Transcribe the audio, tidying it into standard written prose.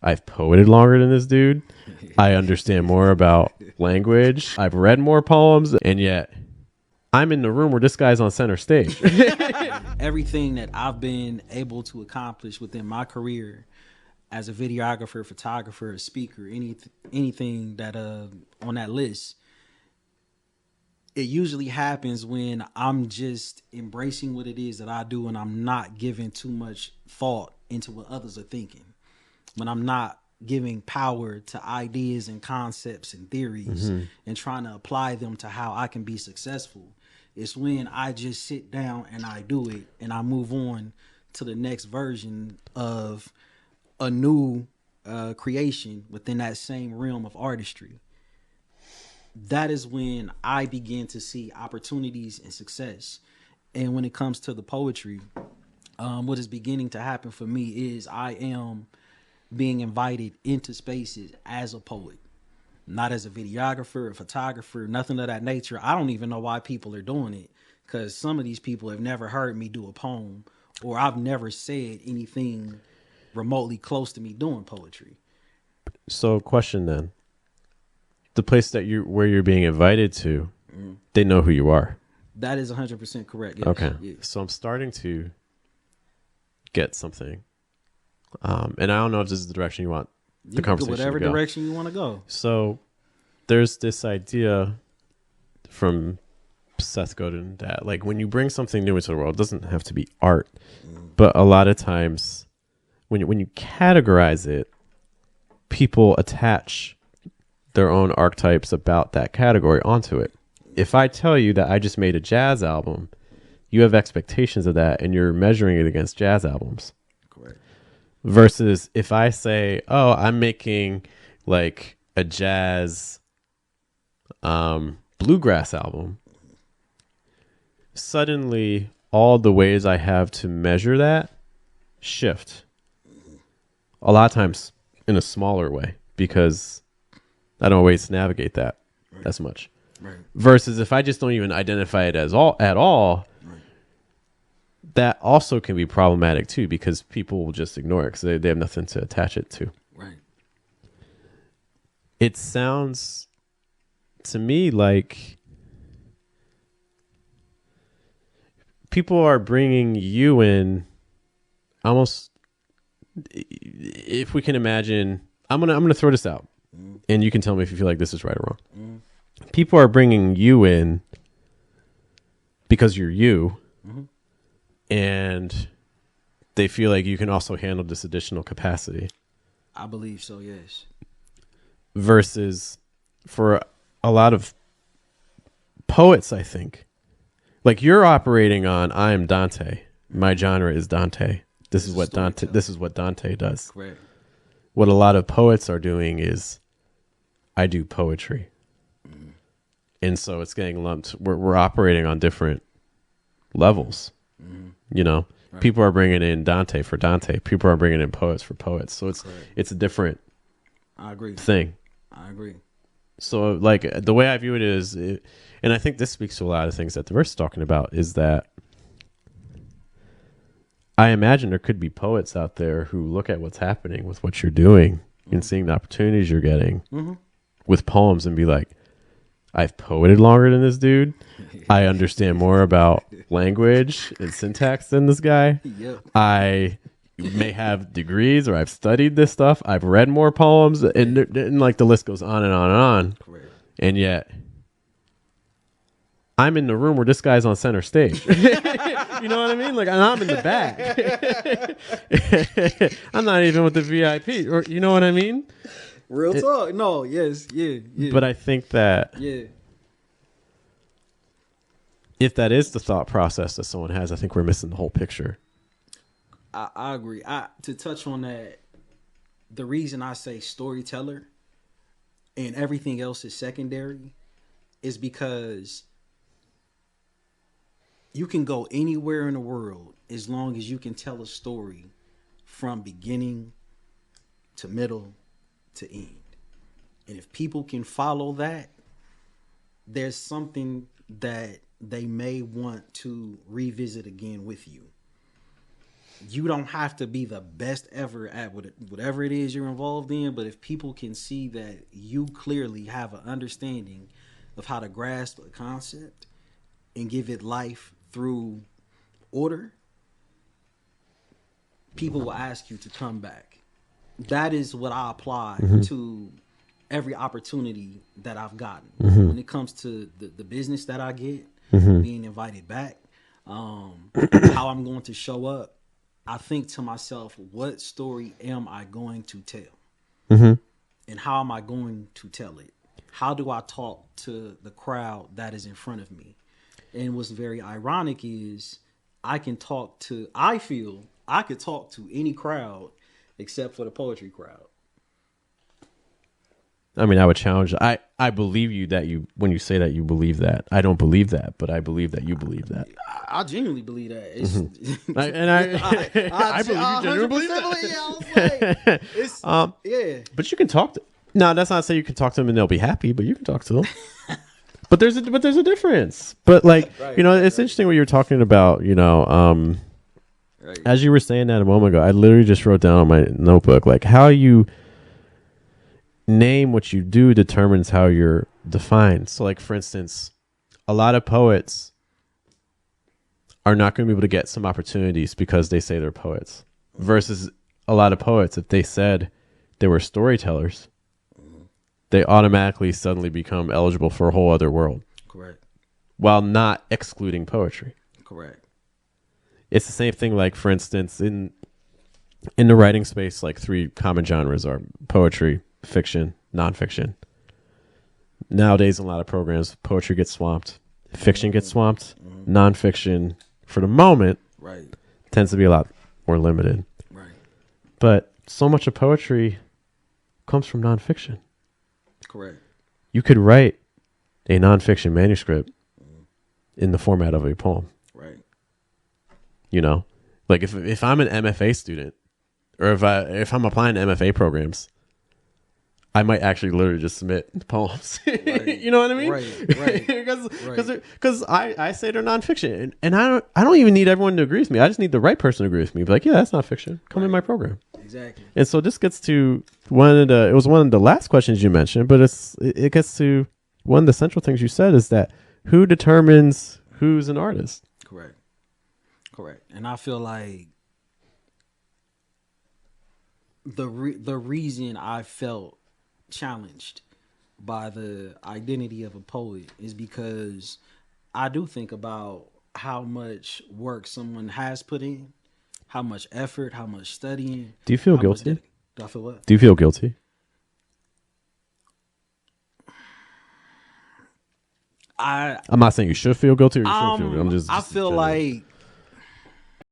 I've poeted longer than this dude. I understand more about language. I've read more poems, and yet I'm in the room where this guy's on center stage. Everything that I've been able to accomplish within my career as a videographer, photographer, a speaker, anything that on that list, it usually happens when I'm just embracing what it is that I do and I'm not giving too much thought into what others are thinking. When I'm not giving power to ideas and concepts and theories and trying to apply them to how I can be successful. It's when I just sit down and I do it and I move on to the next version of a new creation within that same realm of artistry. That is when I begin to see opportunities and success. And when it comes to the poetry, what is beginning to happen for me is I am being invited into spaces as a poet, not as a videographer, a photographer, nothing of that nature. I don't even know why people are doing it, because some of these people have never heard me do a poem, or I've never said anything remotely close to me doing poetry. So, question then: the place that where you're being invited to, they know who you are. That is 100% correct. Yes. Okay, Yes. so I'm starting to get something, and I don't know if this is the direction you want the conversation whatever to go. direction you want to go. So, there's this idea from Seth Godin that, like, when you bring something new into the world, it doesn't have to be art, but a lot of times when you categorize it, people attach their own archetypes about that category onto it. If I tell you that I just made a jazz album, you have expectations of that and you're measuring it against jazz albums. Correct. Versus if I say, oh, I'm making like a jazz bluegrass album, suddenly all the ways I have to measure that shift. A lot of times in a smaller way, because I don't always navigate that as much. Right. Versus if I just don't even identify it as at all, that also can be problematic too, because people will just ignore it because they have nothing to attach it to. Right. It sounds to me like people are bringing you in almost. If we can imagine, I'm gonna throw this out, and you can tell me if you feel like this is right or wrong. People are bringing you in because you're you, and they feel like you can also handle this additional capacity. I believe so, yes. Versus for a lot of poets, I think, like you're operating on, I am Donte. My genre is Donte. This is what Donte does. Correct. What a lot of poets are doing is, I do poetry. And so it's getting lumped. We're operating on different levels. You know, Right. people are bringing in Donte for Donte. People are bringing in poets for poets. So it's a different I agree. thing. I agree. So like the way I view it is, and I think this speaks to a lot of things that the verse is talking about, is that I imagine there could be poets out there who look at what's happening with what you're doing and seeing the opportunities you're getting with poems and be like, I've poeted longer than this dude. I understand more about language and syntax than this guy. Yep. I may have degrees, or I've studied this stuff. I've read more poems, and like the list goes on and on and on. Correct. And yet I'm in the room where this guy's on center stage. You know what I mean? Like, and I'm in the back. I'm not even with the VIP. Or, you know what I mean? Real talk. No, yes, yeah. But I think that Yeah. if that is the thought process that someone has, I think we're missing the whole picture. I agree. To touch on that, the reason I say storyteller and everything else is secondary is because you can go anywhere in the world as long as you can tell a story from beginning to middle to end. And if people can follow that, there's something that they may want to revisit again with you. you don't have to be the best ever at whatever it is you're involved in, but if people can see that you clearly have an understanding of how to grasp a concept and give it life through order, people will ask you to come back. That is what I apply to every opportunity that I've gotten. When it comes to the business that I get, being invited back, how I'm going to show up, I think to myself, what story am I going to tell? And how am I going to tell it? How do I talk to the crowd that is in front of me? And what's very ironic is I feel I could talk to any crowd except for the poetry crowd. I mean, I would challenge. I believe you when you say that you believe that. I don't believe that, but I believe that you believe that. I genuinely believe that. It's, I believe you genuinely believe that. Yeah, I was like, it's, yeah. But you can talk to. No, that's not to say you can talk to them and they'll be happy, but you can talk to them. But there's a difference. But like it's interesting what you're talking about. As you were saying that a moment ago, I literally just wrote down on my notebook like how you name what you do determines how you're defined. So like for instance, a lot of poets are not going to be able to get some opportunities because they say they're poets versus a lot of poets, if they said they were storytellers, they automatically suddenly become eligible for a whole other world. Correct. While not excluding poetry. Correct. It's the same thing, like for instance, in the writing space, like 3 common genres are poetry, fiction, nonfiction. Nowadays, in a lot of programs, poetry gets swamped, fiction gets swamped, nonfiction, for the moment, tends to be a lot more limited. Right. But so much of poetry comes from nonfiction. Correct. You could write a nonfiction manuscript in the format of a poem. Right. Like if I'm an MFA student, or if I'm applying to MFA programs, I might actually literally just submit poems. Right. You know what I mean? Right. Because I say they're nonfiction, and I don't even need everyone to agree with me. I just need the right person to agree with me. Be like, yeah, that's not fiction. Come in my program. Exactly. And so this gets to one of the last questions you mentioned, but it gets to one of the central things you said is that who determines who's an artist? Correct. And I feel like the reason I felt challenged by the identity of a poet is because I do think about how much work someone has put in, how much effort, how much studying. Do you feel guilty? Do I feel what? Do you feel guilty? I'm not saying you should feel guilty or you shouldn't feel guilty. I feel like